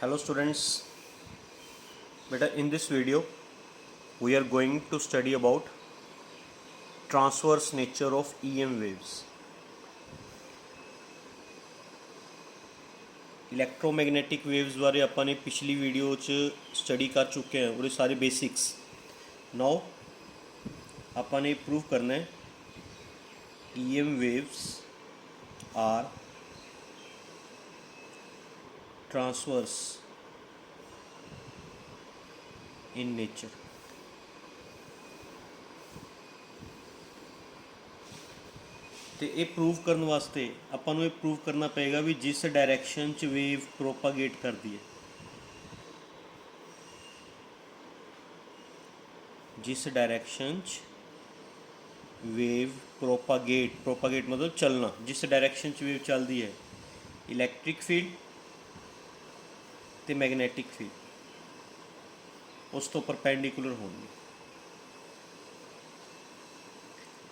Hello students, beta in this video we are going to study about transverse nature of EM waves. Electromagnetic waves बारे ਆਪਾਂ ਨੇ ਪਿਛਲੀ video 'ਚ study ਕਰ ਚੁੱਕੇ ਹਾਂ ਉਹਦੇ ਸਾਰੇ ਬੇਸਿਕਸ। ਨਾਓ ਆਪਾਂ ਨੇ ਪ੍ਰੂਵ ਕਰਨਾ ਹੈ EM waves are transverse in nature। ਤੇ ਇਹ ਪ੍ਰੂਵ ਕਰਨ ਵਾਸਤੇ ਆਪਾਂ ਨੂੰ ਇਹ ਪ੍ਰੂਵ ਕਰਨਾ ਪਏਗਾ ਵੀ ਜਿਸ ਡਾਇਰੈਕਸ਼ਨ 'ਚ ਵੇਵ ਪ੍ਰੋਪਾਗੇਟ ਕਰਦੀ ਹੈ, ਜਿਸ ਡਾਇਰੈਕਸ਼ਨ 'ਚ ਵੇਵ ਪ੍ਰੋਪਾਗੇਟ मतलब चलना, जिस डायरैक्शन च वेव चलती है इलैक्ट्रिक फील्ड तो मैगनैटिक फील्ड उस तो परपेंडिकुलर होंगे,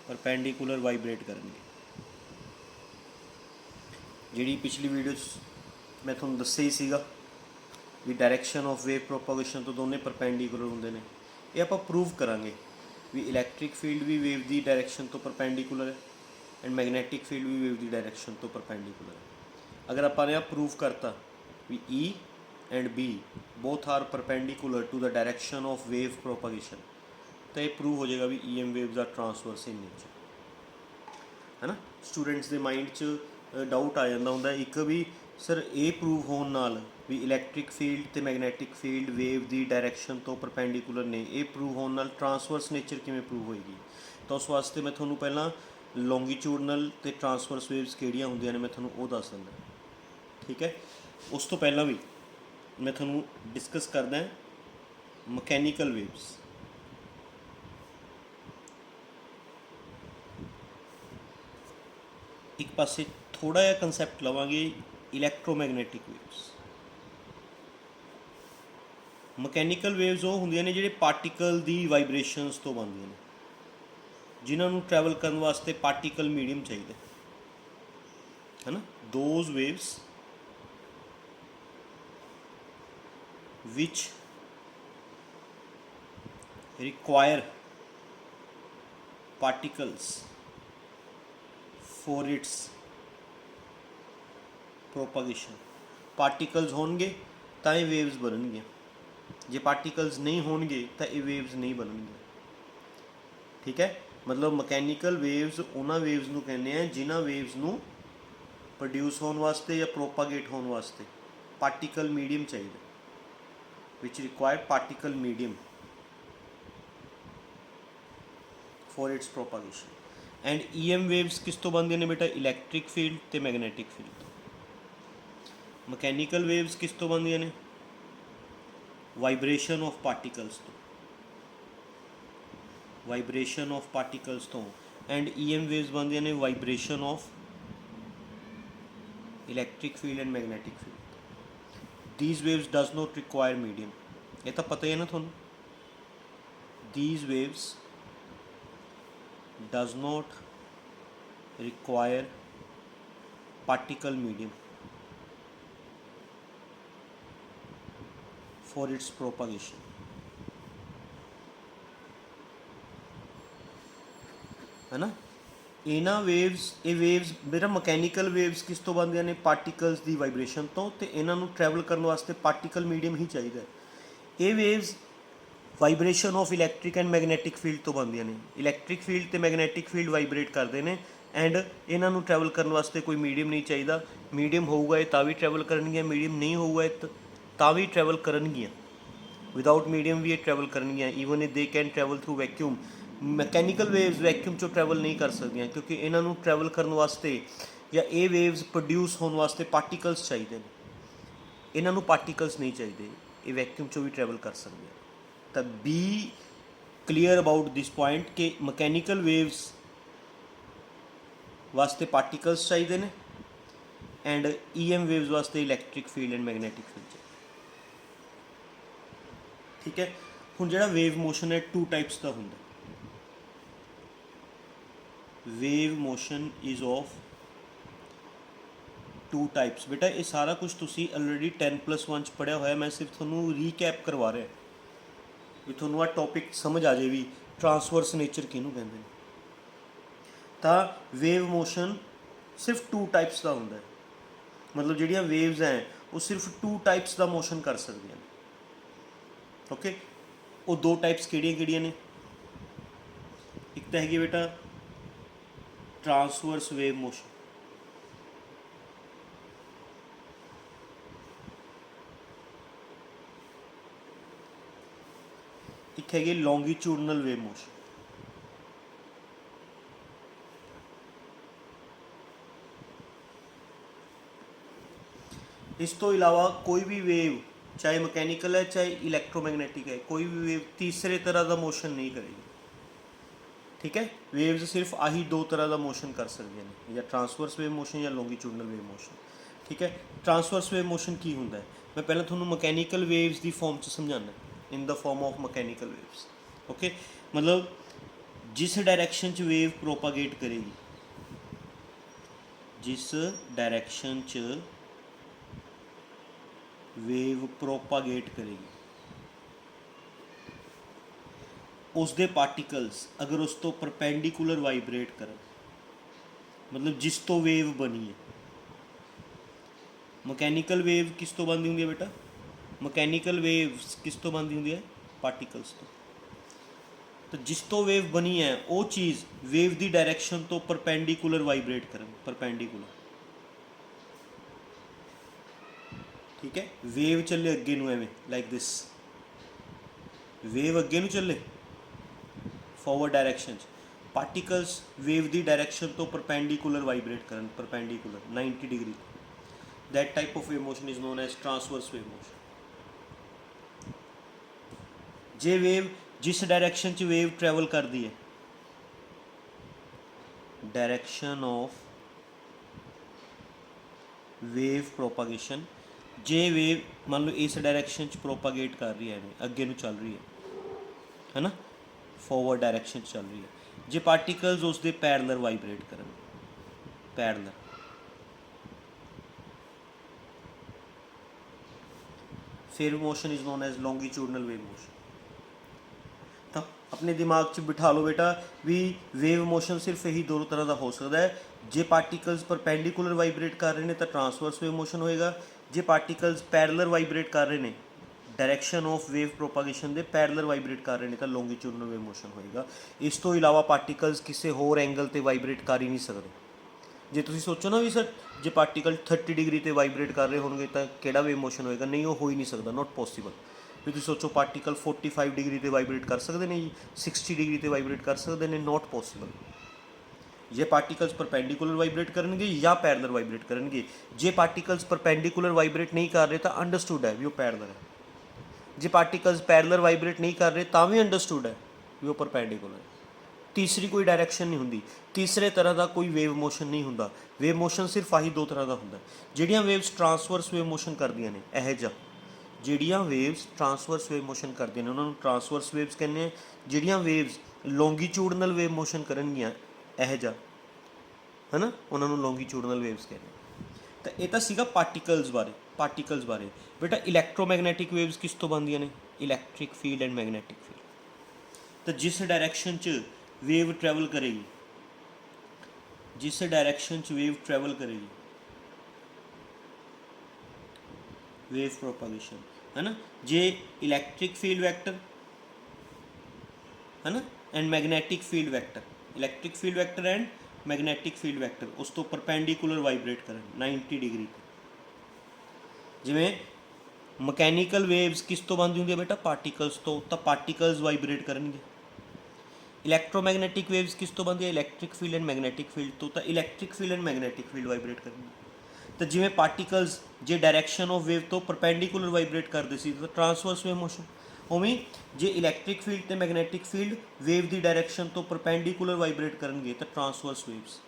परपेंडिकुलर वाइब्रेट करेंगे। जी पिछली वीडियो मैं थोड़ा दस्सिया ही सीगा भी डायरैक्शन ऑफ वेव प्रोपागेशन तो दोनों परपेंडिकुलर होंगे ने। ये आप प्रूव करांगे भी इलैक्ट्रिक फील्ड भी वेव की डायरैक्शन तो परपेंडिकुलर है एंड मैगनैटिक फील्ड भी वेव की डायरैक्शन तो परपेंडिकुलर है। अगर आपने यह प्रूव करता भी E and B both are perpendicular to the direction of wave propagation तो ये प्रूव हो जाएगा भी EM waves are transverse in nature, है ना। स्टूडेंट्स के माइंड च डाउट आ जाता होंगे एक भी सर ये प्रूव होने नाल भी इलैक्ट्रिक फील्ड तो मैगनैटिक फील्ड वेव की डायरैक्शन तो परपेंडिकुलर ने, ये प्रूव होने नाल ट्रांसवर्स नेचर किवें प्रूव होएगी। तो उस वास्ते मैं थोनों पहला लॉन्गीट्यूडनल तो ट्रांसवर्स वेव्स किहड़ियां हुंदियां ने मैं थोनों वो दस दिंदा, ठीक है। उस तो पहला भी मैं थोनों डिस्कस करदा मकैनिकल वेव्स। एक पासे थोड़ा जिहा कंसैप्ट लवांगे इलैक्ट्रोमैगनैटिक वेव्स। मकैनिकल वेव्स वो होंदियां ने जिहड़े पार्टिकल दी वाइब्रेशनस तो बनदियां ने, जिन्होंने ट्रैवल करने वास्ते पार्टिकल मीडियम चाहिए, है ना। Those waves which require particles for its propagation. Particles होंगे तो ये वेव्स बननगियां, जे पार्टिकल्स नहीं होंगे तो ये वेव्स नहीं बननगियां, ठीक है। मतलब मकैनिकल वेव्स उन्होंने वेव्स नूं कहने हैं जिन्होंने वेव्स नूं प्रोड्यूस होने वास्ते या प्रोपागेट होने वास्ते पार्टिकल मीडियम चाहिए, which require particle medium for its propagation. And EM waves किस तो बनदियां ने बेटा, इलैक्ट्रिक फील्ड ते मैगनैटिक फील्ड। मकैनिकल वेव्स किस तो बनदियां ने, वाइब्रेशन ऑफ पार्टिकल्स तो, वाइब्रेशन ऑफ पार्टिकल्स तो। एंड EM वेव्स बनदियां ने vibration of electric field and magnetic field. These waves does not require medium, ये तो पता ही है ना थोनों। These waves does not require particle medium for its propagation, है ना। इन्हां वेव्स ये वेव्स मेरा मकैनिकल वेव्स किस तो बनदियां ने, पार्टिकल्स की वाइब्रेशन तो, ते इन्हां नूं ट्रैवल करने वास्ते पार्टिकल मीडियम ही चाहिए। ये waves vibration of electric and magnetic field तो बनदियां ने। इलैक्ट्रिक फील्ड तो मैगनैटिक फील्ड वाइब्रेट करते हैं एंड इन्हां नूं ट्रैवल करने वास्ते कोई मीडियम नहीं चाहिए। मीडियम होऊगा ये तां भी ट्रैवल करनगियां, मीडियम नहीं होऊगा तां भी ट्रैवल करनगियां। विदाउट मीडियम भी ये ट्रैवल करनगियां, even they can travel through vacuum. Mechanical waves vacuum चो ट्रैवल नहीं कर सकदियां क्योंकि इन्हां नूं ट्रैवल करने वास्ते या ये वेव्स प्रोड्यूस होने वास्ते पार्टिकल्स चाहिए, इन्हां नूं पार्टिकल्स नहीं चाहिए, ये वैक्यूम चो भी ट्रैवल कर सकते हैं। तो be clear about this point कि मकैनिकल वेव्स वास्ते पार्टिकल्स चाहिए ने एंड EM वेव्स वास्ते electric field and magnetic field चाहिए, ठीक है। हुण जिहड़ा वेव मोशन है टू टाइप्स का हुंदा। Wave motion is of two types. बेटा ये सारा कुछ तुसी ऑलरेडी 10+1 च पढ़िया होया, मैं सिर्फ थोनू रीकैप करवा रहा भी थोनू आ टॉपिक समझ आ जाए भी ट्रांसवर्स नेचर किहनूं कहंदे ने। ਤਾਂ ਵੇਵ ਮੋਸ਼ਨ ਸਿਰਫ टू टाइप्स ਦਾ ਹੁੰਦਾ ਹੈ, ਮਤਲਬ ਜਿਹੜੀਆਂ ਵੇਵਸ ਹੈ ਉਹ ਸਿਰਫ 2 टाइप्स ਦਾ ਮੋਸ਼ਨ ਕਰ ਸਕਦੀਆਂ ਨੇ। ਓਕੇ, ਉਹ 2 टाइप्स ਕਿਹੜੀਆਂ ਨੇ? ਇੱਕ ਤਾਂ ਹੈਗੀ ਬੇਟਾ ट्रांसवर्स वेव मोशन, एक है लॉन्गिट्यूडनल वेव मोशन। इस तो इलावा कोई भी वेव चाहे मैकेनिकल है चाहे इलैक्ट्रोमैग्नेटिक है, कोई भी वेव तीसरे तरह का मोशन नहीं करेगी। ठीक है, वेव्स सिर्फ आही 2 तरह का मोशन कर सकते हैं, या ट्रांसवर्स वेव मोशन या लॉन्गिट्यूडनल वेव मोशन। ठीक है, ट्रांसवर्स वेव मोशन की होंदा है, मैं पहले थोनू मैकेनिकल वेव्स की फॉर्म च समझाना, in the form of mechanical waves. Okay, मतलब जिस डायरैक्शन च वेव प्रोपागेट करेगी, जिस डायरैक्शन च वेव प्रोपागेट करेगी, उसके पार्टिकल्स अगर उस तो परपेंडिकुलर वाइब्रेट कर, मतलब जिस तो वेव बनी है। मैकेनिकल वेव किस तो बनती होंगी बेटा? मैकेनिकल वेव किस तो बनती होंगी है? पार्टिकल्स तो जिस तो वेव बनी है वो चीज़ वेव की डायरैक्शन तो परपेंडिकुलर वाइब्रेट कर, परपेंडिकुलर। ठीक है, वेव चले अगे नूं एवें लाइक दिस, वेव अगे नूं चले फॉरवर्ड डायरैक्शन, पार्टिकल्स वेव की डायरैक्शन तो परपेंडिकुलर वाइब्रेट करन, परपेंडिकुलर 90 डिग्री। That type of wave motion is known as transverse wave motion. जे वेव जिस डायरैक्शन च वेव ट्रैवल करती है, डायरैक्शन ऑफ वेव प्रोपागेशन, जे वेव मान लो इस डायरैक्शन च प्रोपागेट कर रही है, अगे नूं चल रही है ना, फॉरवर्ड डायरैक्शन चल रही है, जे पार्टिकल्स उसके पैरेलल वाइब्रेट करन, पैरेलल, फिर motion is known as longitudinal wave motion. तो अपने दिमाग च बिठा लो बेटा भी वेव मोशन सिर्फ यही 2 तरह का हो सकता है, जे पार्टिकल्स परपेंडिकुलर वाइब्रेट कर रहे हैं तो ट्रांसवर्स वेव मोशन होएगा, जे पार्टिकल्स पैरेलल वाइब्रेट कर रहे हैं, डायरैक्शन ऑफ वेव प्रोपागेशन के पैरेलल वाइब्रेट कर रहे हैं तो लॉन्गिट्यूडनल वेव मोशन होएगा। इस तो इलावा पार्टिकल्स किसी होर एंगल पर वाइब्रेट कर ही नहीं सकते। जे तुसीं सोचो ना भी सर जे पार्टिकल 30 डिग्री ते वाइब्रेट कर रहे होंगे तो केड़ा वेव मोशन होएगा, नहीं वो हो ही नहीं सकता, नॉट पॉसिबल। भी तुसीं सोचो पार्टिकल 45 डिग्री ते वाइब्रेट कर सकते हैं जी, 60 डिग्री ते वाइब्रेट कर सकते हैं, नॉट पॉसिबल। ये पार्टिकल्स परपेंडिकुलर वाइब्रेट करेंगे या पैरेलल वाइब्रेट करेंगे। जे पार्टिकल्स परपेंडिकुलर वाइब्रेट नहीं कर रहे तो अंडरस्टूड है भी वो पैरेलल है, जे पार्टिकल्स पैरेलल वाइब्रेट नहीं कर रहे तो भी अंडरस्टूड है भी वो परपेंडिकुलर है। तीसरी कोई डायरैक्शन नहीं होंगी, तीसरे तरह का कोई वेव मोशन नहीं होंदा। वेव मोशन सिर्फ आही 2 तरह का होंदा। जिहड़ियां वेव्स ट्रांसवर्स वेव मोशन करदियां ने, यह जा जिहड़ियां वेव्स ट्रांसवर्स वेव मोशन करदियां ने उन्होंने ट्रांसवर्स वेव्स कहने हैं। जिहड़ियां वेव्स लॉन्गिट्यूडनल वेव मोशन करनगियां यह जा है ना, उन्होंने लॉन्गिट्यूडनल वेव्स कहने हैं। तो यह तो सीगा पार्टिकल्स बारे, पार्टिकल्स बारे। बेटा इलैक्ट्रोमैगनैटिक वेव्स किस तो बनदियां ने? Electric field and magnetic field. तो जिस डायरैक्शन च वेव ट्रैवल करेगी, जिस डायरैक्शन च वेव ट्रैवल करेगी, वेव प्रोपागेशन है ना, जे इलैक्ट्रिक फील्ड वैक्टर है ना and magnetic field vector, electric field vector and magnetic field vector उस तो परपेंडिकुलर वाइब्रेट करन 90 डिग्री। जिमें मकैनिकल वेव्स किस तो बनती होंगी बेटा? पार्टिकल्स तो पार्टिकल्स वाइब्रेट करेंगे। इलैक्ट्रोमैगनैटिक वेव्स किस तो बनती है? Electric field and magnetic field तो electric field and magnetic field vibrate करेंगे। तो जिमें पार्टिकल्स जे डायरैक्शन ऑफ वेव तो परपेंडिकुलर वाइब्रेट करते सी तो ट्रांसवर्स वेव मोशन, उमें जे इलैक्ट्रिक फील्ड ते मैगनैटिक फील्ड वेव की डायरैक्शन तो परपेंडिकुलर वाइब्रेट करेंगे तो ट्रांसवर्स वेव्स।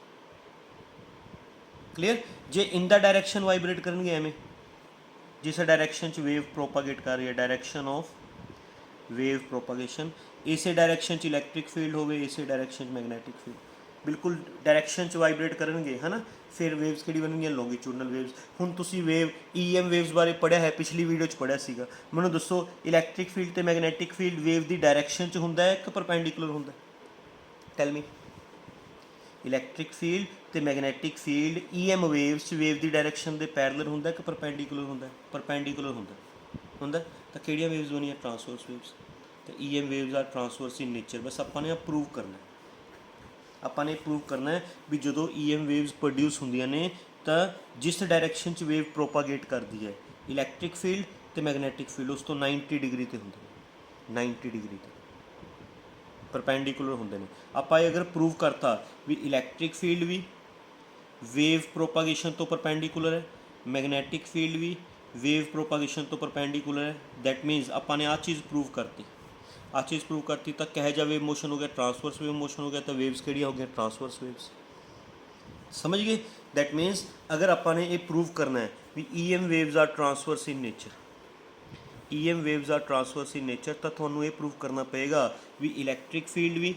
क्लीयर? जे इन द डायरैक्शन वाइब्रेट करेंगे एवें, जिस डायरैक्शन च वेव प्रोपागेट कर रही है, डायरैक्शन ऑफ वेव प्रोपागेशन, इसे डायरैक्शन च इलैक्ट्रिक फील्ड होवे, इसे डायरैक्शन च मैगनैटिक फील्ड, बिल्कुल डायरैक्शन च वाइब्रेट करेंगे है ना। फिर वेव्स किहड़ी बनणगीਆਂ ਲੌਂਗੀਟਿਊਡਨਲ वेव्स। ਹੁਣ ਤੁਸੀਂ ਵੇਵ EM वेव्स ਬਾਰੇ ਪੜ੍ਹਿਆ ਹੈ, ਪਿਛਲੀ ਵੀਡੀਓ 'ਚ ਪੜ੍ਹਿਆ ਸੀਗਾ। ਮੈਨੂੰ ਦੱਸੋ ਇਲੈਕਟ੍ਰਿਕ ਫੀਲਡ ਤੇ ਮੈਗਨੈਟਿਕ ਫੀਲਡ ਵੇਵ ਦੀ ਡਾਇਰੈਕਸ਼ਨ 'ਚ ਹੁੰਦਾ ਹੈ ਕਿ ਪਰਪੈਂਡੀਕੂਲਰ ਹੁੰਦਾ? ਟੈਲ ਮੀ। ਇਲੈਕਟ੍ਰਿਕ ਫੀਲਡ ਤੇ ਮੈਗਨੈਟਿਕ ਫੀਲਡ EM वेव्स 'ਚ ਵੇਵ ਦੀ ਡਾਇਰੈਕਸ਼ਨ ਦੇ ਪੈਰਲਲ ਹੁੰਦਾ ਕਿ ਪਰਪੈਂਡੀਕੂਲਰ ਹੁੰਦਾ? ਪਰਪੈਂਡੀਕੂਲਰ ਹੁੰਦਾ। ਤਾਂ ਕਿਹੜੀਆਂ ਵੇਵਸ ਬਣੀਆਂ? Transverse waves. ਤੇ EM waves are transverse in nature. बस ਆਪਾਂ ਨੇ ਪ੍ਰੂਵ ਕਰਨਾ ਹੈ, ਆਪਾਂ ਨੇ ਪ੍ਰੂਵ ਕਰਨਾ ਹੈ ਵੀ ਜਦੋਂ EM वेव्स ਪ੍ਰੋਡਿਊਸ ਹੁੰਦੀਆਂ ਨੇ ਤਾਂ ਜਿਸ ਡਾਇਰੈਕਸ਼ਨ 'ਚ ਵੇਵ ਪ੍ਰੋਪਾਗੇਟ ਕਰਦੀ ਹੈ ਇਲੈਕਟ੍ਰਿਕ ਫੀਲਡ ਤੇ ਮੈਗਨੈਟਿਕ ਫੀਲਡ ਉਸ ਤੋਂ 90 ਡਿਗਰੀ ਤੇ ਹੁੰਦੇ ਨੇ, 90 ਡਿਗਰੀ ਤੇ ਪਰਪੈਂਡੀਕੂਲਰ ਹੁੰਦੇ ਨੇ। ਆਪਾਂ ਇਹ ਅਗਰ ਪ੍ਰੂਵ ਕਰਤਾ ਵੀ ਇਲੈਕਟ੍ਰਿਕ ਫੀਲਡ ਵੀ ਵੇਵ ਪ੍ਰੋਪਾਗੇਸ਼ਨ ਤੋਂ ਪਰਪੈਂਡੀਕੂਲਰ ਹੈ, ਮੈਗਨੈਟਿਕ ਫੀਲਡ ਵੀ ਵੇਵ ਪ੍ਰੋਪਾਗੇਸ਼ਨ ਤੋਂ ਪਰਪੈਂਡੀਕੂਲਰ ਹੈ, ਦੈਟ ਮੀਨਸ ਆਪਾਂ ਨੇ ਆਹ ਚੀਜ਼ ਪ੍ਰੂਵ ਕਰਤੀ। ਆ ਚੀਜ਼ ਪ੍ਰੂਵ ਕਰਤੀ ਤਾਂ ਕਿਹੋ ਜਿਹਾ ਵੇਵ ਮੋਸ਼ਨ ਹੋ ਗਿਆ? ट्रांसवर्स वेव मोशन हो गया। तो वेव्स ਕਿਹੜੀਆਂ ਹੋ ਗਈਆਂ? Transverse waves. समझ गए? दैट मीन्स अगर आपने ये प्रूव करना है भी EM waves are transverse in nature, EM waves are transverse in nature, तो थोड़ा ये प्रूव करना पेगा भी इलैक्ट्रिक फील्ड भी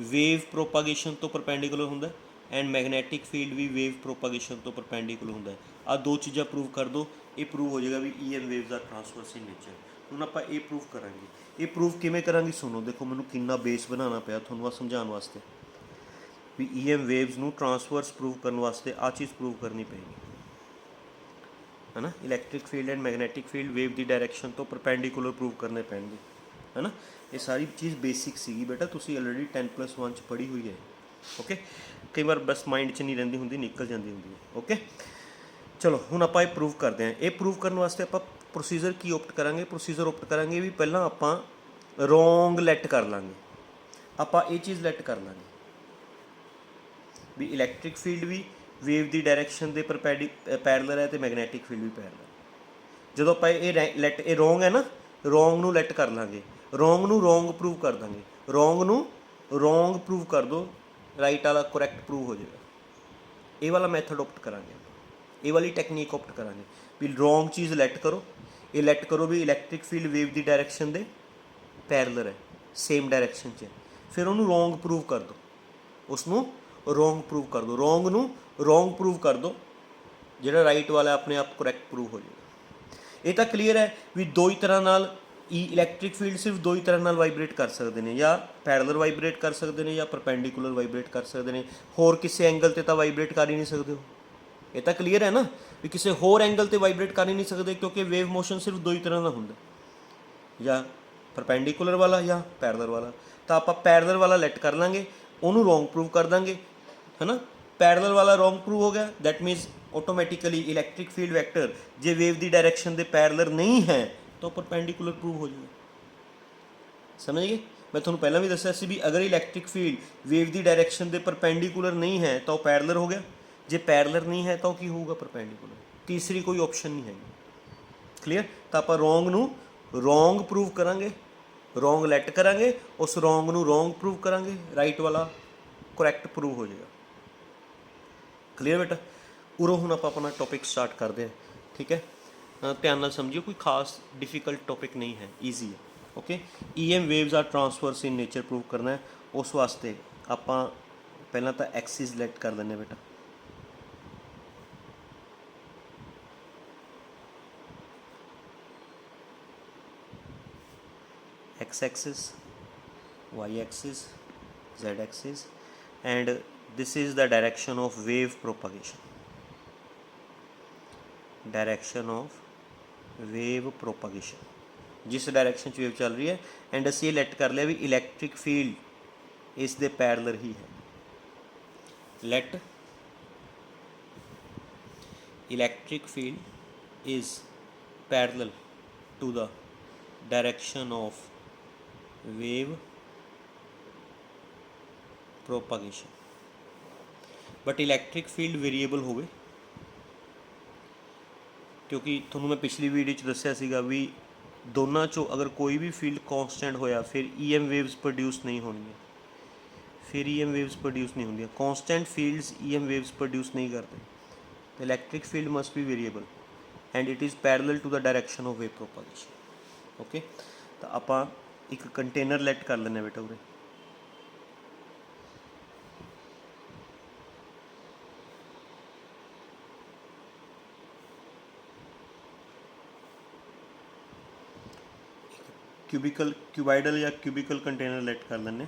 वेव प्रोपागेशन तो परपेंडिकुलर होंगे एंड मैगनैटिक फील्ड भी वेव प्रोपागेशन तो परपेंडिकुलर होंगे। आ दो चीज़ा प्रूव कर दो, ये प्रूव हो जाएगा भी EM waves are transverse in nature. ਹੁਣ ਆਪਾਂ ਇਹ ਪ੍ਰੂਵ ਕਰਾਂਗੇ। ਇਹ ਪ੍ਰੂਵ ਕਿਵੇਂ ਕਰਾਂਗੇ? ਸੁਣੋ, ਦੇਖੋ ਮੈਨੂੰ ਕਿੰਨਾ ਬੇਸ ਬਣਾਉਣਾ ਪਿਆ ਤੁਹਾਨੂੰ ਆ ਸਮਝਾਉਣ ਵਾਸਤੇ ਵੀ EM ਵੇਵਸ ਨੂੰ ਟਰਾਂਸਵਰਸ ਪ੍ਰੂਵ ਕਰਨ ਵਾਸਤੇ ਆਹ ਚੀਜ਼ ਪ੍ਰੂਵ ਕਰਨੀ ਪਏਗੀ, ਹੈ ਨਾ। Electric field and magnetic field wave the direction ਤੋਂ ਪਰਪੈਂਡੀਕੂਲਰ ਪ੍ਰੂਵ ਕਰਨੇ ਪੈਣਗੇ, ਹੈ ਨਾ। ਇਹ ਸਾਰੀ ਚੀਜ਼ ਬੇਸਿਕ ਸੀਗੀ ਬੇਟਾ, ਤੁਸੀਂ ਆਲਰੇਡੀ 10+1 'ਚ ਪੜ੍ਹੀ ਹੋਈ ਹੈ। ਓਕੇ, ਕਈ ਵਾਰ ਬਸ ਮਾਈਂਡ 'ਚ ਨਹੀਂ ਰਹਿੰਦੀ ਹੁੰਦੀ, ਨਿਕਲ ਜਾਂਦੀ ਹੁੰਦੀ ਹੈ। ਓਕੇ ਚਲੋ ਹੁਣ ਆਪਾਂ ਇਹ ਪ੍ਰੂਵ ਕਰਦੇ ਹਾਂ। ਇਹ ਪ੍ਰੂਵ ਕਰਨ ਵਾਸਤੇ ਆਪਾਂ ਪ੍ਰੋਸੀਜਰ ਕੀ ਓਪਟ ਕਰਾਂਗੇ? ਪ੍ਰੋਸੀਜਰ ਓਪਟ ਕਰਾਂਗੇ ਵੀ ਪਹਿਲਾਂ ਆਪਾਂ ਰੋਂਗ ਲੈਟ ਕਰ ਲਾਂਗੇ। ਆਪਾਂ ਇਹ ਚੀਜ਼ ਲੈਟ ਕਰ ਲਾਂਗੇ ਵੀ ਇਲੈਕਟ੍ਰਿਕ ਫੀਲਡ ਵੀ ਵੇਵ ਦੀ ਡਾਇਰੈਕਸ਼ਨ ਦੇ ਪੈਰਲਲ ਹੈ ਤੇ ਮੈਗਨੈਟਿਕ ਫੀਲਡ ਵੀ ਪੈਰਲਲ। ਜਦੋਂ ਆਪਾਂ ਇਹ ਰੋਂਗ ਹੈ ਨਾ, ਰੋਂਗ ਨੂੰ ਲੈਟ ਕਰ ਲਾਂਗੇ, ਰੋਂਗ ਨੂੰ ਰੋਂਗ ਪ੍ਰੂਵ ਕਰ ਦਾਂਗੇ, ਰੋਂਗ ਨੂੰ ਰੋਂਗ ਪ੍ਰੂਵ ਕਰ ਦੋ, ਰਾਈਟ ਵਾਲਾ ਕਰੈਕਟ ਪ੍ਰੂਵ ਹੋ ਜਾਏਗਾ। ਇਹ ਵਾਲਾ ਮੈਥਡ ਓਪਟ ਕਰਾਂਗੇ, ਇਹ ਵਾਲੀ ਟੈਕਨੀਕ ਓਪਟ ਕਰਾਂਗੇ ਵੀ ਰੋਂਗ ਚੀਜ਼ ਲੈਟ ਕਰੋ। ਇਹ ਲੈਟ ਕਰੋ ਵੀ ਇਲੈਕਟ੍ਰਿਕ ਫੀਲਡ ਵੇਵ ਦੀ ਡਾਇਰੈਕਸ਼ਨ ਦੇ ਪੈਰਲਲ ਹੈ, ਸੇਮ ਡਾਇਰੈਕਸ਼ਨ 'ਚ ਹੈ। ਫਿਰ ਉਹਨੂੰ ਰੋਂਗ ਪ੍ਰੂਵ ਕਰ ਦਿਓ, ਉਸਨੂੰ ਰੋਂਗ ਪ੍ਰੂਵ ਕਰ ਦਿਓ, ਰੋਂਗ ਨੂੰ ਰੋਂਗ ਪ੍ਰੂਵ ਕਰ ਦਿਓ, ਜਿਹੜਾ ਰਾਈਟ ਵਾਲਾ ਆਪਣੇ ਆਪ ਕਰੈਕਟ ਪ੍ਰੂਵ ਹੋ ਜਾਏਗਾ। ਇਹ ਤਾਂ ਕਲੀਅਰ ਹੈ ਵੀ ਦੋ ਹੀ ਤਰ੍ਹਾਂ ਨਾਲ ਇਲੈਕਟ੍ਰਿਕ ਫੀਲਡ ਸਿਰਫ ਦੋ ਹੀ ਤਰ੍ਹਾਂ ਨਾਲ ਵਾਈਬ੍ਰੇਟ ਕਰ ਸਕਦੇ ਨੇ, ਜਾਂ ਪੈਰਲਲ ਵਾਈਬ੍ਰੇਟ ਕਰ ਸਕਦੇ ਨੇ ਜਾਂ ਪਰਪੈਂਡੀਕੂਲਰ ਵਾਈਬ੍ਰੇਟ ਕਰ ਸਕਦੇ ਨੇ। ਹੋਰ ਕਿਸੇ ਐਂਗਲ 'ਤੇ ਤਾਂ ਵਾਈਬ੍ਰੇਟ ਕਰ ਹੀ ਨਹੀਂ ਸਕਦੇ ਹੋ। ਇਹ ਤਾਂ ਕਲੀਅਰ ਹੈ ਨਾ ਵੀ ਕਿਸੇ ਹੋਰ ਐਂਗਲ 'ਤੇ ਵਾਈਬ੍ਰੇਟ ਕਰ ਹੀ ਨਹੀਂ ਸਕਦੇ, ਕਿਉਂਕਿ ਵੇਵ ਮੋਸ਼ਨ ਸਿਰਫ ਦੋ ਹੀ ਤਰ੍ਹਾਂ ਦਾ ਹੁੰਦਾ, ਜਾਂ ਪਰਪੈਂਡੀਕੂਲਰ ਵਾਲਾ ਜਾਂ ਪੈਰਲਲ ਵਾਲਾ। ਤਾਂ ਆਪਾਂ ਪੈਰਲਲ ਵਾਲਾ ਲੈਟ ਕਰ ਲਾਂਗੇ, ਉਹਨੂੰ ਰੋਂਗ ਪ੍ਰੂਵ ਕਰ ਦਾਂਗੇ, ਹੈ ਨਾ। ਪੈਰਲਲ ਵਾਲਾ ਰੋਂਗ ਪ੍ਰੂਵ ਹੋ ਗਿਆ, that means automatically electric field vector ਜੇ ਵੇਵ ਦੀ ਡਾਇਰੈਕਸ਼ਨ ਦੇ ਪੈਰਲਲ ਨਹੀਂ ਹੈ ਤਾਂ ਪਰਪੈਂਡੀਕੂਲਰ ਪ੍ਰੂਵ ਹੋ ਜਾਏਗਾ। ਸਮਝ ਗਏ? ਮੈਂ ਤੁਹਾਨੂੰ ਪਹਿਲਾਂ ਵੀ ਦੱਸਿਆ ਸੀ ਵੀ ਅਗਰ ਇਲੈਕਟ੍ਰਿਕ ਫੀਲਡ ਵੇਵ ਦੀ ਡਾਇਰੈਕਸ਼ਨ ਦੇ ਪਰਪੈਂਡੀਕੂਲਰ ਨਹੀਂ ਹੈ ਤਾਂ ਉਹ ਪੈਰਲਲ ਹੋ ਗਿਆ, ਜੇ ਪੈਰਲਲ ਨਹੀਂ ਹੈ ਤਾਂ ਉਹ ਕੀ ਹੋਊਗਾ? ਪਰਪੈਂਡੀਕੂਲਰ। ਤੀਸਰੀ ਕੋਈ ਆਪਸ਼ਨ ਨਹੀਂ ਹੈਗੀ। ਕਲੀਅਰ? ਤਾਂ ਆਪਾਂ ਰੋਂਗ ਨੂੰ ਰੋਂਗ ਪ੍ਰੂਵ ਕਰਾਂਗੇ, ਰੋਂਗ ਲੈਟ ਕਰਾਂਗੇ, ਉਸ ਰੋਂਗ ਨੂੰ ਰੋਂਗ ਪ੍ਰੂਵ ਕਰਾਂਗੇ, ਰਾਈਟ ਵਾਲਾ ਕਰੈਕਟ ਪ੍ਰੂਵ ਹੋ ਜਾਏਗਾ। ਕਲੀਅਰ ਬੇਟਾ? ਉਰੋਂ ਹੁਣ ਆਪਾਂ ਆਪਣਾ ਟੌਪਿਕ ਸਟਾਰਟ ਕਰਦੇ ਹਾਂ, ਠੀਕ ਹੈ। ਧਿਆਨ ਨਾਲ ਸਮਝਿਓ, ਕੋਈ ਖਾਸ ਡਿਫੀਕਲਟ ਟੌਪਿਕ ਨਹੀਂ ਹੈ, ਈਜ਼ੀ ਹੈ। ਓਕੇ, EM ਵੇਵਸ ਆਰ ਟਰਾਂਸਵਰਸ ਇਨ ਨੇਚਰ ਪ੍ਰੂਵ ਕਰਨਾ ਹੈ। ਉਸ ਵਾਸਤੇ ਆਪਾਂ ਪਹਿਲਾਂ ਤਾਂ ਐਕਸਿਸ ਲੈਟ ਕਰ ਲੈਂਦੇ ਬੇਟਾ। X axis, Y axis, Z axis, and this is the direction of wave propagation, direction of wave propagation, जिस डायरेक्शन च वेव चल रही है। एंड असी लैट कर लिया भी इलैक्ट्रिक फील्ड इस दे पैरलल ही है। Let electric field is parallel to the direction of wave propagation, but electric field variable होवे, क्योंकि ਤੁਹਾਨੂੰ मैं पिछली वीडियो 'ਚ ਦੱਸਿਆ ਸੀਗਾ भी ਦੋਨਾਂ 'ਚੋਂ अगर कोई भी फील्ड कॉन्सटेंट होया फिर EM वेव्स प्रोड्यूस नहीं होनी, फिर EM वेव्स प्रोड्यूस नहीं होंगी। Constant fields EM waves produce नहीं करते। तो electric field must be variable and it is parallel to the direction of wave propagation. Okay, तो आप एक कंटेनर लैट कर लेने बेटा उरे। क्यूबाइडल या क्यूबिकल कंटेनर लेट कर लेने।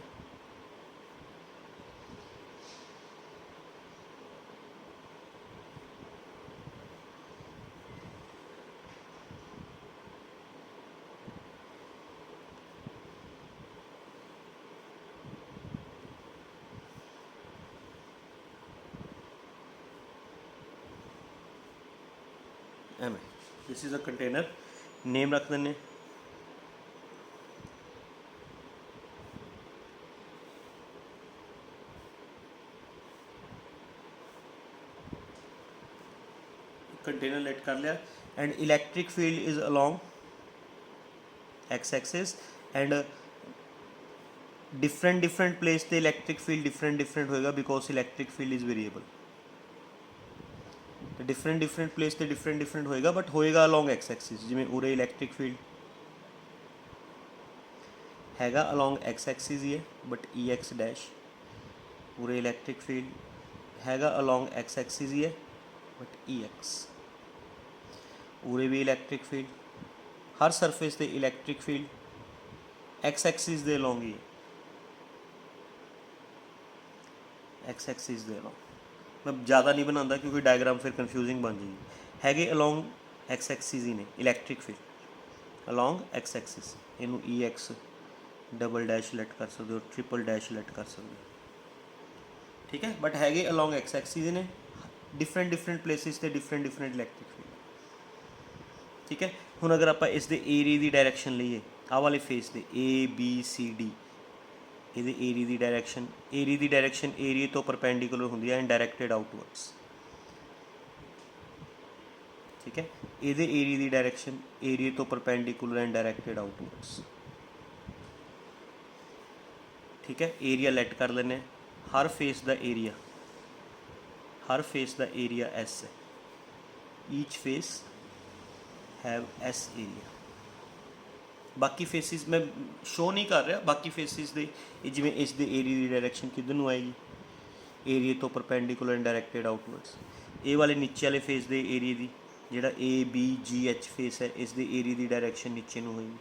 Um this is a container, name रख देने कंटेनर लेट कर लिया। And electric field is along x axis and different place ते इलैक्ट्रिक फील्ड डिफरेंट होएगा because electric field is variable. तो डिफरेंट प्लेस ते डिफरेंट होएगा बट होएगा अलोंग एक्स एक्सिस। जिमें उरे इलैक्ट्रिक फील्ड हैगा अलोंग एक्स एक्सिस ही है बट ई एक्स डैश, उरे इलैक्ट्रिक फील्ड हैगा अलोंग एक्स एक्सिस ही है बट ई एक्स, उरे भी इलैक्ट्रिक फील्ड, हर सरफेस ते इलैक्ट्रिक फील्ड एक्स एक्सिस दे अलोंग ही है, एक्स एक्सिस दे अलोंग। मैं ज़्यादा नहीं बनाता क्योंकि डायग्राम फिर कन्फ्यूजिंग बन जाएगी। हैगे अलोंग एक्स एक्सिस ही ने electric field along x axis, इनू ई एक्स डबल डैश लेट कर सकते हो, ट्रिपल डैश लेट कर सकते हो, ठीक है। बट हैगे अलोंग एक्स एक्सिस ने डिफरेंट प्लेसिस ते डिफरेंट इलैक्ट्रिक फील्ड, ठीक है। हुण अगर आप इस दे एरिया की डायरैक्शन लीए आह वाले फेस दे ए बी सी डी, ये एरिया की डायरैक्शन एरिया तो परपेंडिकुलर होंदी है एंड डायरैक्टेड आउटवर्ड्स, ठीक है। ये एरिया की डायरैक्शन एरिया तो परपेंडिकुलर एंड डायरैक्टेड आउटवर्ड्स, ठीक है। एरिया लेट कर लेने, हर फेस का एरिया एस है, each face have S area. बाकी फेसिस मैं शो नहीं कर रहा, बाकी फेसिस दे जिमें इस दे एरिया की डायरैक्शन किधर नूं आएगी, एरिया तो परपेंडिकुलर एंड डायरैक्टेड आउटवर्ड्स। ए वाले नीचे वाले फेस दे एरिया की जिहड़ा A B G H face है इस दे एरिया की डायरैक्शन नीचे नूं होएगी।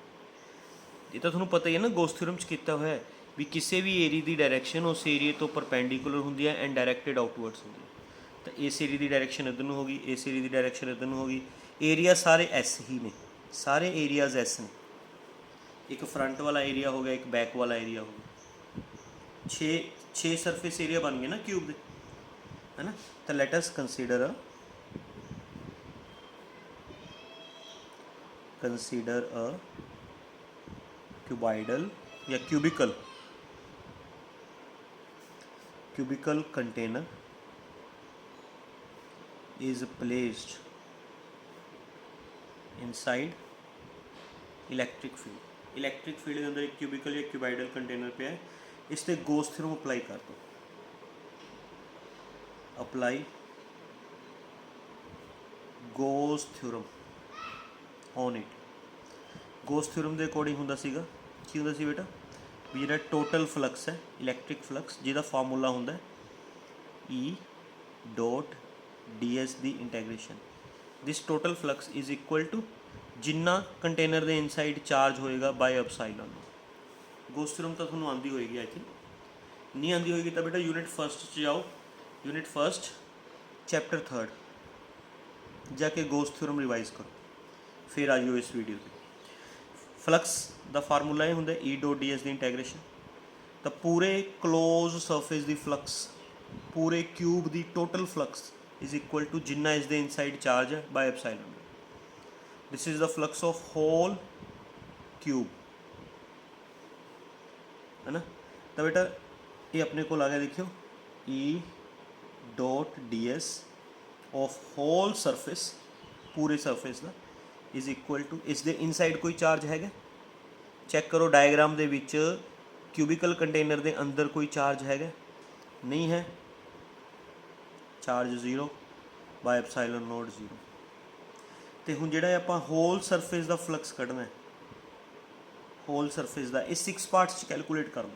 ये तो तुहानूं पता ही है ना, गोस थ्योरम च कीता होया है भी किसी भी एरिया की डायरैक्शन उस एरिया तो परपेंडिकुलर होंदी है एंड डायरैक्टेड आउटवर्ड्स होंदी है। तो इस एरिया की डायरैक्शन इधर नूं होगी, इस एरिया की डायरैक्शन इधर नूं होगी। एरिया सारे एस ही ने, सारे एरियाज एस ने, एक फ्रंट वाला एरिया हो गया, एक बैक वाला एरिया हो गया, छे सरफेस एरिया बन गए ना क्यूब दे, है ना। तो let us consider a cuboidal या cubical container is placed inside electric field के अंदर एक क्यूबिकल या क्यूबाइडल कंटेनर पे है। इस पर गोस थ्योरम अप्लाई कर दो, apply Gauss theorem on it. Gauss theorem के अकॉर्डिंग होंदा सीगा की होंदा सी बेटा भी जिहड़ा टोटल फ्लक्स है इलैक्ट्रिक फ्लक्स जिहदा फार्मूला होंदा है ई डॉट डी एस दी integration, this total flux is equal to जिन्ना कंटेनर दे इनसाइड चार्ज होएगा बाय एप्सिलॉन। गोस थ्योरम तो तुहानूं आंदी होएगी, आई थिंक नहीं आंदी होएगी तो बेटा यूनिट फर्स्ट च जाओ, यूनिट फर्स्ट चैप्टर 3 जाके गोस थ्योरम रिवाइज करो, फिर आ जाओ इस वीडियो पे। फ्लक्स दा फार्मूला ये होंदा ई डॉट डी एस दी इंटैग्रेशन, तो पूरे क्लोज सरफेस दी फ्लक्स, पूरे क्यूब दी total flux is equal to जिन्ना इस दे इनसाइड चार्ज है by epsilon. This is the flux of whole cube, है ना। तो बेटा ये अपने को आ गया, देखियो E dot D S of whole surface, पूरे सरफेस का इज इक्वल टू इस दे इनसाइड कोई चार्ज हैगा, चैक करो डायग्राम दे विच क्यूबिकल कंटेनर दे अंदर कोई चार्ज हैगा, नहीं है, चार्ज 0 बाय एप्सिलॉन नॉट 0। तो हुण जिहड़ा आपां होल सरफेस का फ्लक्स कढ़ना है, होल सरफेस का ये 6 पार्ट्स कैलकुलेट कर लो,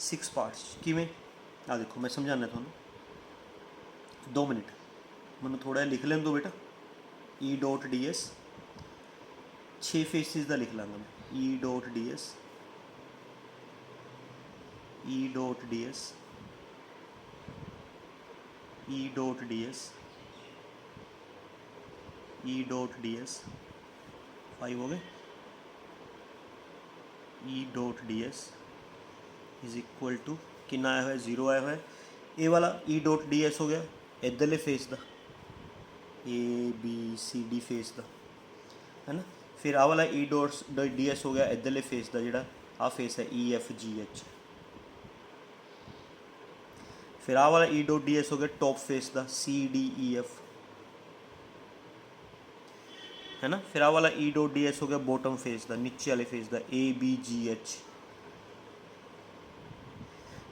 6 पार्ट्स किवें आ देखो मैं समझाना तुहानूं 2 मिनट, मैनूं थोड़ा लिख लें दो बेटा। ई डॉट डी एस 6 फेसिस का लिख लाँगा मैं, E dot ds, E dot ds, E dot ds, E dot ds, 5 हो गए। E dot ds is equal to कितना आया हुआ है, 0 आया हुआ है। ये वाला E dot ds हो गया इधरले फेस का, ABCD फेस का, है ना। फिर आ वाला E dot ds हो गया इधरले फेस का, जोड़ा आ फेस है EFGH। फिर आ वाला E dot ds हो गया टॉप फेस का CDEF, है ना। फिर आ वाला E dot ds हो गया बॉटम फेस का, नीचे वाले फेस का ABGH।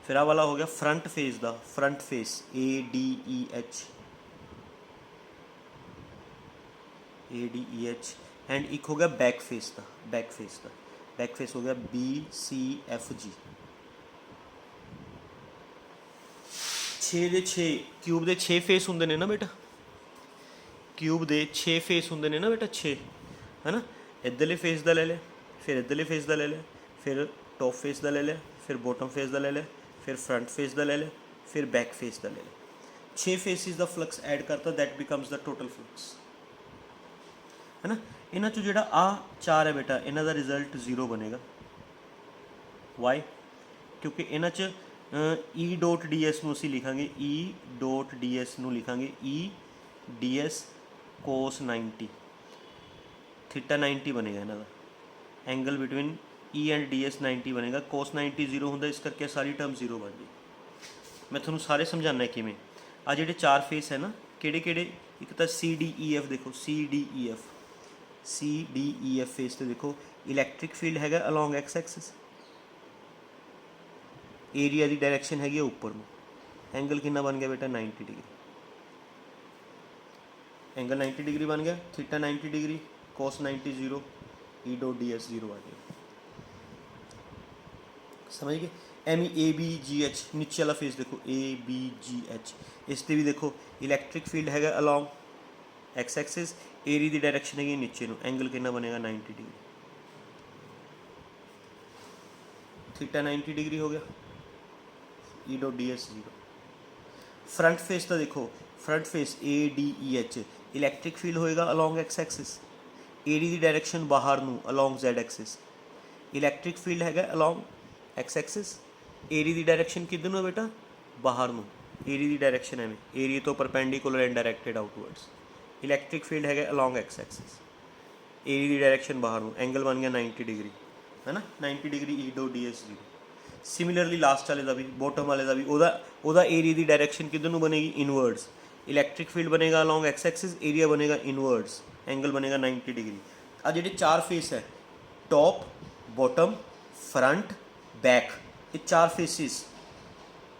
फिर आ वाला हो गया फ्रंट फेस का, front face ADEH, ADEH। And एक हो गया बैक फेस का, बैक फेस का, बैक फेस हो गया BCFG। 6 ਦੇ 6 क्यूब ਦੇ 6 फेस ਹੁੰਦੇ ਨੇ ਨਾ बेटा, क्यूब ਦੇ 6 फेस ਹੁੰਦੇ ਨੇ ਨਾ बेटा, 6, है ना। इधरले फेस का ले लिया, फिर इधरले फेस का ले लिया, फिर टॉप फेस का ले लिया, फिर बॉटम फेस का ले लिया, फिर फ्रंट फेस का ले लिया, फिर बैक फेस का ले लिया। 6 फेसिस का फ्लक्स ऐड करता, that becomes the total flux, है ना। इन्हां चों जिहड़ा आ 4 है बेटा, इन्हां दा रिजल्ट 0 बनेगा। वाई? क्योंकि इन्हां च E डॉट डी एस नूं असीं लिखांगे, E डॉट डी एस नूं लिखांगे E DS cos 90, थीटा 90 बनेगा इन्हां दा, angle between E and DS 90 बनेगा। cos 90 0 हुंदा, इस करके सारी टर्म 0 बन गई। मैं तुहानूं सारे समझाना किवें। आ जिहड़े 4 फेस है ना, किहड़े किहड़े, एक तो CDEF देखो, CDEF फेस ते देखो इलैक्ट्रिक फील्ड हैगा अलॉन्ग एक्स एक्सिस, एरिया की डायरैक्शन हैगी उपर में, एंगल कितना बन गया बेटा 90 डिग्री, एंगल 90 डिग्री बन गया, theta 90 degree, cos 90 0, E dot D S 0 आ गया। समझ गए। ABGH नीचे वाला फेस देखो ABGH, इस पर भी देखो इलैक्ट्रिक फील्ड हैगा अलॉन्ग एक्स एक्सिस, एरिया की डायरैक्शन हैगी नीचे नूं, एंगल कितना बनेगा 90 डिग्री, थीटा 90 डिग्री हो गया, E dot D S 0। Front face का देखो, front face ADEH, electric field होएगा अलॉन्ग एक्स एक्सिस, एरिया की डायरैक्शन बाहर नूं along Z axis, electric field हैगा अलॉन्ग एक्स एक्सिस, एरिया की डायरैक्शन किधर नूं बेटा, बाहर नूं, एरिया की डायरैक्शन एवें, एरिया तो perpendicular and directed outwards, electric field हैगा अलॉन्ग एक्स एक्सिस, एरिया की डायरैक्शन बाहर नूं, एंगल बन गया 90 डिग्री, है ना, 90 degree E dot D S 0। Similarly last वाले का भी, बॉटम वाले का भी, ओदा एरिया की डायरैक्शन किधर नूं बनेगी, इनवर्ड्स, इलैक्ट्रिक फील्ड बनेगा अलॉन्ग एक्स एक्सिस, एरिया बनेगा इनवर्ड्स, एंगल बनेगा 90 डिग्री। आ जिहड़े 4 फेस है, टॉप बॉटम फ्रंट बैक, ये 4 faces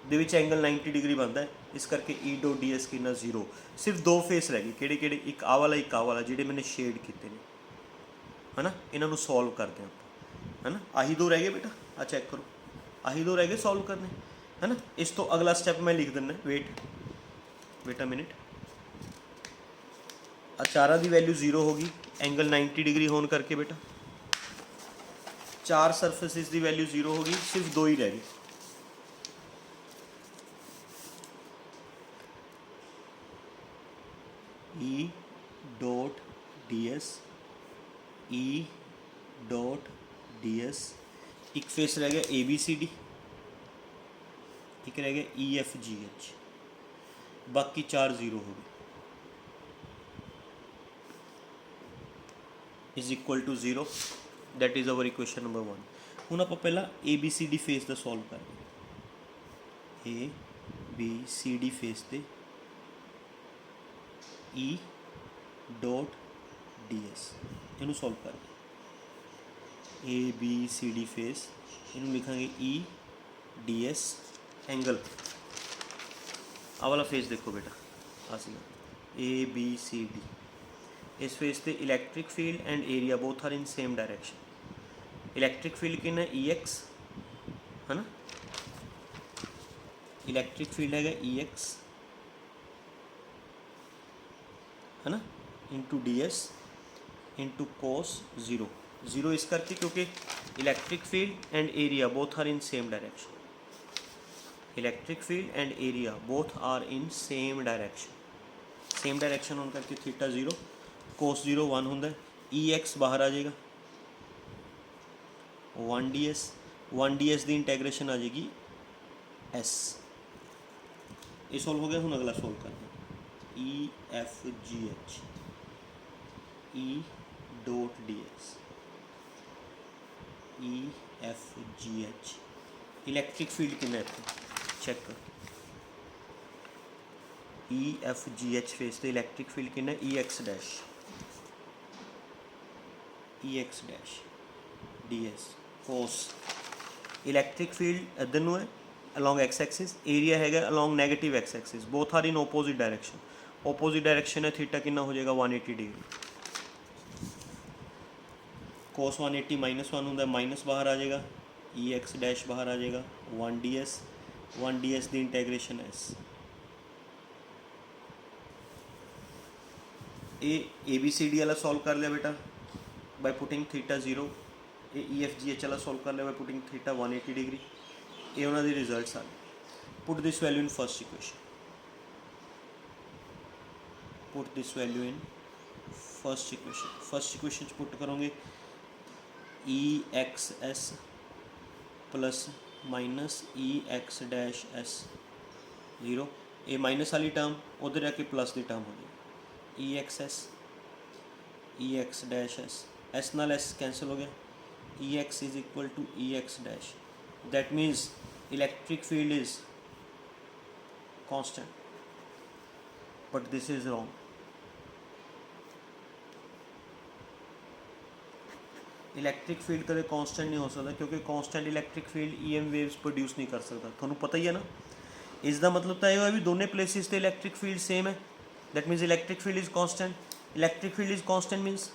they which angle 90 degree बनता है, इस करके E डॉट डी एस कितना 0। सिर्फ 2 फेस रह गए, किहड़े किहड़े, एक आ वाला एक आ वाला, जिहड़े मैंने शेड किए हैं, है ना। इन्हों सॉल्व करते हैं आप, है ना। आही 2 रह गए बेटा, आ चैक करो, आही 2 रह गए सॉल्व करने, है ना। इस तो अगला स्टैप मैं लिख देना, वेट अ मिनट। आ 4 की वैल्यू 0 होगी, एंगल 90 डिग्री होने करके बेटा 4 सरफेसिस की वैल्यू 0 होगी, सिर्फ 2 ही रह गए। E dot D S, E dot D S, एक फेस रह गया ABCD, एक रह गया EFGH, बाकी 4 0 हो गए, is equal to 0, that is our equation number 1। हुण आपां पहला ABCD फेस का सॉल्व करेंगे, ABCD फेस ते E डॉट डी एस, इनू सॉल्व करेंगे। ABCD फेस, इनू लिखांगे E DS, एंगल आ वाला फेस देखो बेटा, आ सीगा ABCD, इस फेस ते electric field and area both are in same direction. Electric field कितना EX, है ना, इलैक्ट्रिक फील्ड है EX, है ना, इंटू DS इंटू cos 0, 0 इस करके क्योंकि electric field and area both are in same direction, electric field and area both are in same direction, same direction होने करके थीटा 0, कोस 0 1 होंगे, ई एक्स बाहर आ जाएगा 1 ds की इंटैग्रेशन आ जाएगी एस। ये सॉल्व हो गया। हूँ अगला सॉल्व करना E F G H E dot D S E F G H electric field कितना इतने चेक कर, E F G H face तो इलैक्ट्रिक फील्ड कितना E x dash D S cos electric field इधर नूं है along X axis, area है along negative X axis, both are in opposite direction, opposite direction है theta कितना हो जाएगा 180 डिग्री, कोस 180 -1 होंगे माइनस बाहर आ जाएगा, ई एक्स डैश बाहर आ जाएगा 1 ds की integration S. A B C D वाला सॉल्व कर लिया बेटा by putting theta 0, A E F G H वाला सॉल्व कर लिया बाय पुटिंग थीटा 180 डिग्री। ये उन्होंने रिजल्ट्स आ गए। Put this value in first equation, put this value in first equation put करोगे ई एक्स एस प्लस माइनस ई x dash S 0, ये minus वाली term उधर आके प्लस की टर्म हो जाएगी, ई एक्स डैश एस नाल एस कैंसिल हो गया, E X is equal to E x dash, that means electric field is constant, but this is wrong. Electric field कदे कांस्टेंट नहीं हो सकता क्योंकि constant electric field EM waves produce नहीं कर सकता, थोड़ा पता ही है ना। इसका मतलब तो यह है भी दोनों प्लेसिस ते इलैक्ट्रिक फील्ड सेम है, that means electric field is constant, electric field is constant means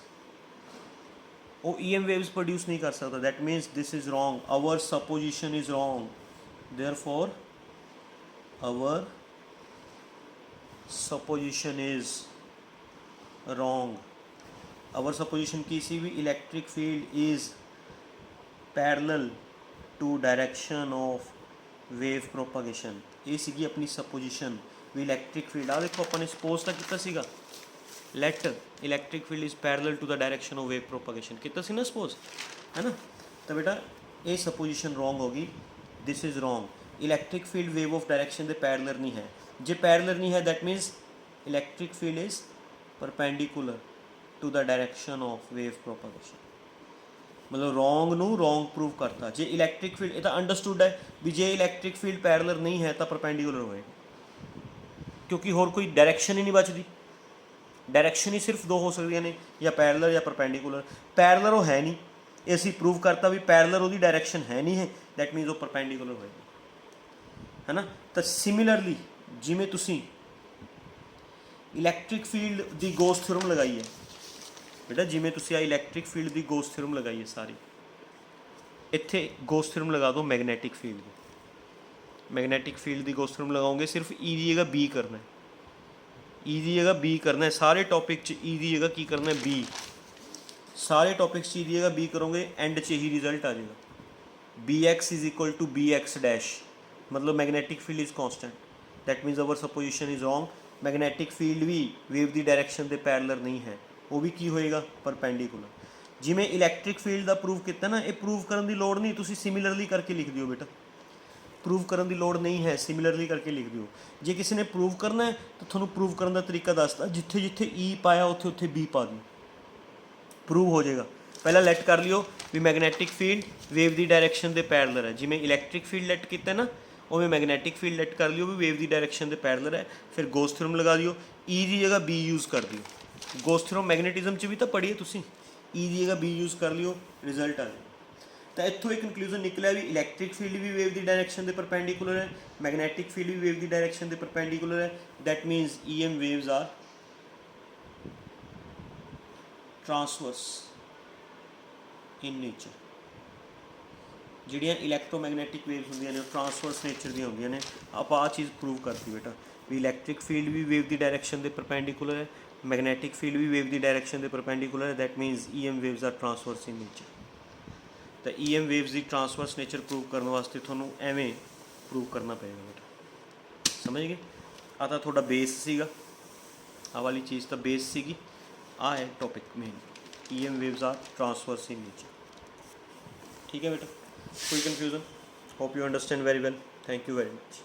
वो ईएम वेव्स प्रोड्यूस नहीं कर सकता, that means this is wrong, our supposition is wrong, therefore our supposition is wrong. Our supposition किसी भी electric field is parallel to direction of wave propagation, ये सी अपनी supposition भी इलैक्ट्रिक फील्ड आ देखो अपने सपोज तक किया सीगा let electric field is parallel to the direction of wave propagation किया सी ना सपोज है ना। तो बेटा ये सपोजिशन रॉन्ग होगी, this is wrong, electric field wave of direction के पैरेलल नहीं है, जो पैरेलल नहीं है that means electric field is perpendicular to the direction of wave propagation, मतलब रॉन्ग नू रॉन्ग प्रूव करता। जे इलैक्ट्रिक फील्ड ये अंडरस्टूड है भी जे इलैक्ट्रिक फील्ड पैरेलल नहीं है तो परपेंडिकुलर होएगा, क्योंकि होर कोई डायरेक्शन ही नहीं बचती, डायरेक्शन ही सिर्फ दो हो सकती ने या पैरेलल या परपेंडिकुलर, पैरेलल वो है नहीं, ये असी प्रूव करता भी पैरेलल वो डायरेक्शन है नहीं है, दैट मीनस वो परपेंडिकुलर होएगा, है ना। तो सिमिलरली जिमें तुसी इलैक्ट्रिक फील्ड की गोस थ्योरम लगाई है बेटा, जिमें तुसी इलैक्ट्रिक फील्ड की गोस थ्योरम लगाई है सारी, इत्थे गोस थ्योरम लगा दो मैगनैटिक फील्ड की, मैगनैटिक फील्ड की गोस थ्योरम लगाओगे सिर्फ ई की जगह बी करना है, ई की जगह बी करना है, सारे टॉपिक च ई की जगह की करना है बी, सारे टॉपिक ई की जगह बी करोगे एंड च ही रिजल्ट आ जाएगा, B X is equal to B X dash, मतलब magnetic field is constant, that means our supposition is wrong, magnetic field भी वेव की डायरेक्शन के पैरेलल नहीं है, वो भी की होएगा परपेंडिकुलर। जिमें इलैक्ट्रिक फील्ड का प्रूव किया ना, ये प्रूव करने की लौड़ नहीं, तुसी सिमिलरली करके लिख दियो बेटा, प्रूव करने की लौड़ नहीं है, सिमिलरली करके लिख दियो। जे किसी ने प्रूव करना है तो थोड़ा प्रूव करने का तरीका दसता, जिथे जिथे ई पाया उत्थे उत्थे बी पा दियो, प्रूव हो जाएगा। पहला लैट कर लियो भी मैगनैटिक फील्ड वेव की डायरेक्शन के पैरेलल है, जिमें इलैक्ट्रिक फील्ड लैट किया ना उमें मैगनैटिक फील्ड लैट कर लियो भी वेव की डायरेक्शन के पैरेलल है, फिर गोस थ्योरम लगा दियो, ई की जगह बी यूज़ कर दियो, गोस थ्योरम मैगनेटिज्म च भी तो पढ़िए तुसी, ई की जगह बी यूज़ कर लियो, रिजल्ट आ जाए। तो इत्थों एक कंक्लूजन निकलिया भी इलैक्ट्रिक फील्ड भी वेव की डायरेक्शन के परपेंडिकुलर है, मैगनैटिक फील्ड भी वेव की डायरेक्शन के परपेंडिकुलर है, that means E M waves are transverse in nature, जिहड़ियां इलैक्ट्रोमैगनैटिक वेव्स होंदियां ने ट्रांसवर्स नेचर दी होंदियां ने। आप आ चीज़ प्रूव करती बेटा भी इलैक्ट्रिक फील्ड भी वेव की डायरेक्शन के परपेंडिकुलर है, मैगनेटिक फील्ड भी वेव की डायरेक्शन के परपेंडिकुलर है, that means EM waves are transverse in nature. तो EM वेव्स की ट्रांसवर्स नेचर प्रूव करने वास्ते थोनों एवें प्रूव करना पेगा बेटा, समझ गए। आ तो थोड़ा बेस सीगा, आ वाली चीज़ तो बेस सीगी, आ है topic main, EM waves are transverse in nature. ठीक है बेटा, कोई confusion? Hope you understand very well, thank you very much.